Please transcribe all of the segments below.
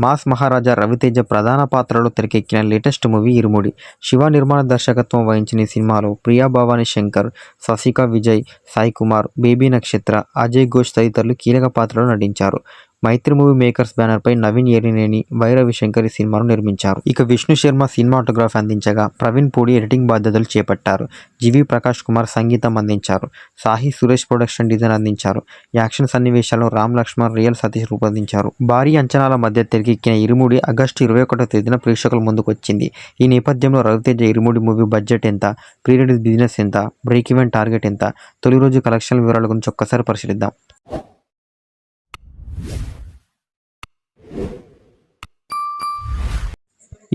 Mass మహారాజా రవితేజ ప్రధాన పాత్రలో తెరకెక్కిన లేటెస్ట్ మూవీ ఇరుముడి. శివ నిర్మాణ దర్శకత్వం వహించిన ఈ సినిమాలో ప్రియా భవాని శంకర్, శశిక విజయ్, సాయి కుమార్, బేబీ నక్షత్ర, అజయ్ ఘోష్ తదితరులు కీలక పాత్రలో నటించారు. మైత్రి మూవీ మేకర్స్ బ్యానర్ పై నవీన్ ఏరినేని, వై రవిశంకర్ ఈ సినిమాను నిర్మించారు. ఇక విష్ణు శర్మ సినిమాటోగ్రఫీ అందించగా ప్రవీణ్ పూడి ఎడిటింగ్ బాధ్యతలు చేపట్టారు. జీవి ప్రకాష్ కుమార్ సంగీతం అందించారు. సాహి సురేష్ ప్రొడక్షన్ డిజైన్ అందించారు. యాక్షన్ సన్నివేశాలను రామ్ లక్ష్మణ్, రియల్ సతీష్ రూపొందించారు. భారీ అంచనాల మధ్య తెరకెక్కిన ఇరుముడి ఆగస్టు 21వ తేదీన ప్రేక్షకుల ముందుకు వచ్చింది. ఈ నేపథ్యంలో రవితేజ ఇరుముడి మూవీ బడ్జెట్ ఎంత, ప్రీ రిలీజ్ బిజినెస్ ఎంత, బ్రేక్ ఈవెన్ టార్గెట్ ఎంత, తొలి రోజు కలెక్షన్ల వివరాల గురించి ఒక్కసారి పరిశీలిద్దాం.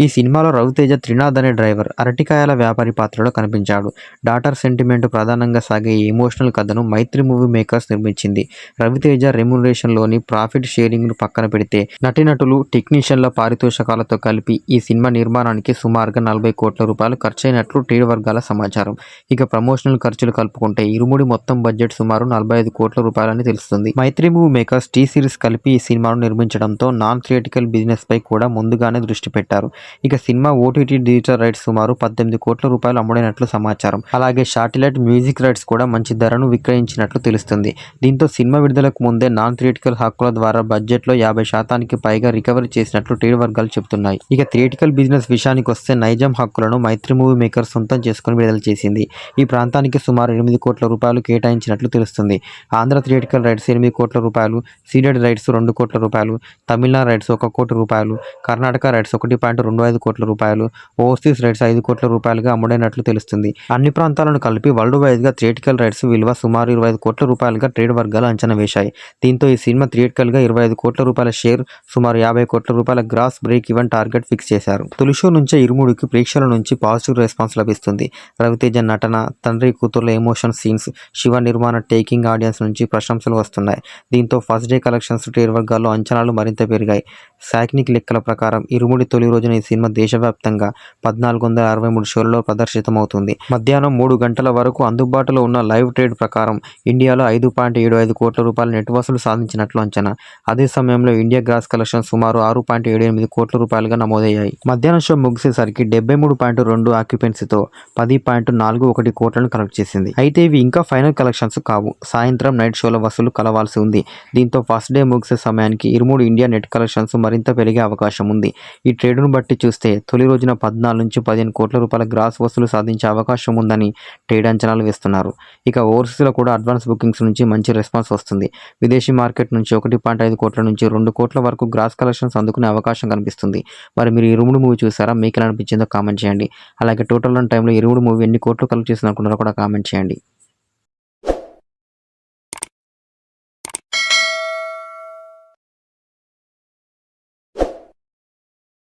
ఈ సినిమాలో రవితేజ త్రినాథ్ అనే డ్రైవర్, అరటికాయల వ్యాపారి పాత్రలో కనిపించాడు. డాటర్ సెంటిమెంట్ ప్రధానంగా సాగే ఈ ఎమోషనల్ కథను మైత్రి మూవీ మేకర్స్ నిర్మించింది. రవితేజ రెమ్యునరేషన్లోని ప్రాఫిట్ షేరింగ్ను పక్కన పెడితే నటీనటులు, టెక్నీషియన్ల పారితోషికాలతో కలిపి ఈ సినిమా నిర్మాణానికి సుమారుగా 40 కోట్ల రూపాయలు ఖర్చయినట్లు ట్రేడ్ వర్గాల సమాచారం. ఇక ప్రమోషనల్ ఖర్చులు కలుపుకుంటే ఇరుముడి మొత్తం బడ్జెట్ సుమారు 45 కోట్ల రూపాయలని తెలుస్తుంది. మైత్రి మూవీ మేకర్స్ టీ సిరీస్ కలిపి ఈ సినిమాను నిర్మించడంతో నాన్ థియేటికల్ బిజినెస్ పై కూడా ముందుగానే దృష్టి పెట్టారు. ఇక సినిమా ఓటీటీ డిజిటల్ రైట్స్ సుమారు 18 కోట్ల రూపాయలు అమ్ముడైనట్లు సమాచారం. అలాగే శాటిలైట్ మ్యూజిక్ రైట్స్ కూడా మంచి ధరను విక్రయించినట్లు తెలుస్తుంది. దీంతో సినిమా విడుదలకు ముందే నాన్ థియేటికల్ హక్కుల ద్వారా బడ్జెట్లో 50% పైగా రికవరీ చేసినట్లు ట్రేడ్ వర్గాలు చెబుతున్నాయి. ఇక థియేటికల్ బిజినెస్ విషయానికి వస్తే నైజాం హక్కులను మైత్రి మూవీ మేకర్స్ సొంతం చేసుకుని విడుదల చేసింది. ఈ ప్రాంతానికి సుమారు 8 కోట్ల రూపాయలు కేటాయించినట్లు తెలుస్తుంది. ఆంధ్ర థియేటికల్ రైట్స్ 8 కోట్ల రూపాయలు, సీడెడ్ రైట్స్ 2 కోట్ల రూపాయలు, తమిళనాడు రైట్స్ 1 కోటి రూపాయలు, కర్ణాటక రైట్స్ 1.25 కోట్ల రూపాయలు, ఓవర్సీస్ రైట్స్ 5 కోట్ల రూపాయలుగా అమ్ముడైనట్లు తెలుస్తుంది. అన్ని ప్రాంతాలను కలిపి వరల్డ్ వైడ్ గా థియేటికల్ రైట్స్ విలువ సుమారు 25 కోట్ల రూపాయలుగా ట్రేడ్ వర్గాలు అంచనా వేశాయి. దీంతో ఈ సినిమా థియేటికల్ గా 25 కోట్ల రూపాయల షేర్, సుమారు 50 కోట్ల రూపాయల gross break even target fix చేశారు. తొలి షో నుంచే ఇరుముడికి ప్రేక్షకుల నుంచి పాజిటివ్ రెస్పాన్స్ లభిస్తుంది. రవితేజ నటన, తండ్రి కూతుర్ల ఎమోషన్ సీన్స్, శివ నిర్మాణ టేకింగ్ ఆడియన్స్ నుంచి ప్రశంసలు వస్తున్నాయి. దీంతో ఫస్ట్ డే కలెక్షన్స్ ట్రేడ్ వర్గాల్లో అంచనాలు మరింత పెరిగాయి. సాక్నిక్ లెక్కల ప్రకారం ఇరుముడి తొలి రోజున ఈ సినిమా దేశవ్యాప్తంగా 1463 షోలలో ప్రదర్శితమవుతుంది. మధ్యాహ్నం 3 గంటల వరకు అందుబాటులో ఉన్న లైవ్ ట్రేడ్ ప్రకారం ఇండియాలో 5.75 కోట్ల రూపాయల నెట్ వసూలు సాధించినట్లు అంచనా. అదే సమయంలో ఇండియా గ్రాస్ కలెక్షన్ సుమారు 6.78 కోట్ల రూపాయలుగా నమోదయ్యాయి. మధ్యాహ్నం షో ముగిసేసరికి 73.2 ఆక్యుపెన్సీతో 10.41 కోట్లను కలెక్ట్ చేసింది. అయితే ఇవి ఇంకా ఫైనల్ కలెక్షన్స్ కావు. సాయంత్రం నైట్ షోల వసూలు కలవాల్సి ఉంది. దీంతో ఫస్ట్ డే ముగిసే సమయానికి ఇరుముడి ఇండియా నెట్ కలెక్షన్స్ మరింత పెరిగే అవకాశం ఉంది. ఈ ట్రేడ్ను బట్టి చూస్తే తొలి రోజున 14 నుంచి 15 కోట్ల రూపాయల గ్రాస్ వసూలు సాధించే అవకాశం ఉందని ట్రేడ్ అంచనాలు వేస్తున్నారు. ఇక ఓవర్సీస్లో కూడా అడ్వాన్స్ బుకింగ్స్ నుంచి మంచి రెస్పాన్స్ వస్తుంది. విదేశీ మార్కెట్ నుంచి 1.5 కోట్ల నుంచి 2 కోట్ల వరకు గ్రాస్ కలెక్షన్స్ అందుకునే అవకాశం కనిపిస్తుంది. మరి మీరు ఇరుముడి మూవీ చూసారా? మీకు ఎలా అనిపించిందో కామెంట్ చేయండి. అలాగే టోటల్ రన్ టైంలో ఇరుముడి మూవీ ఎన్ని కోట్లు కలెక్ట్ చేసింది అనుకున్నారో కూడా కామెంట్ చేయండి.